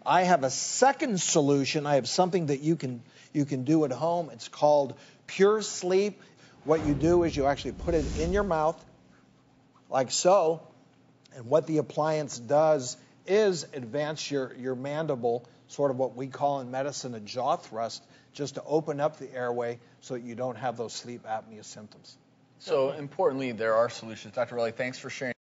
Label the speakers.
Speaker 1: I have a second solution. I have something that you can do at home. It's called PureSleep. What you do is you actually put it in your mouth, like so, and what the appliance does is advance your mandible, sort of what we call in medicine a jaw thrust, just to open up the airway so that you don't have those sleep apnea symptoms.
Speaker 2: So importantly, there are solutions. Dr. Relly, thanks for sharing.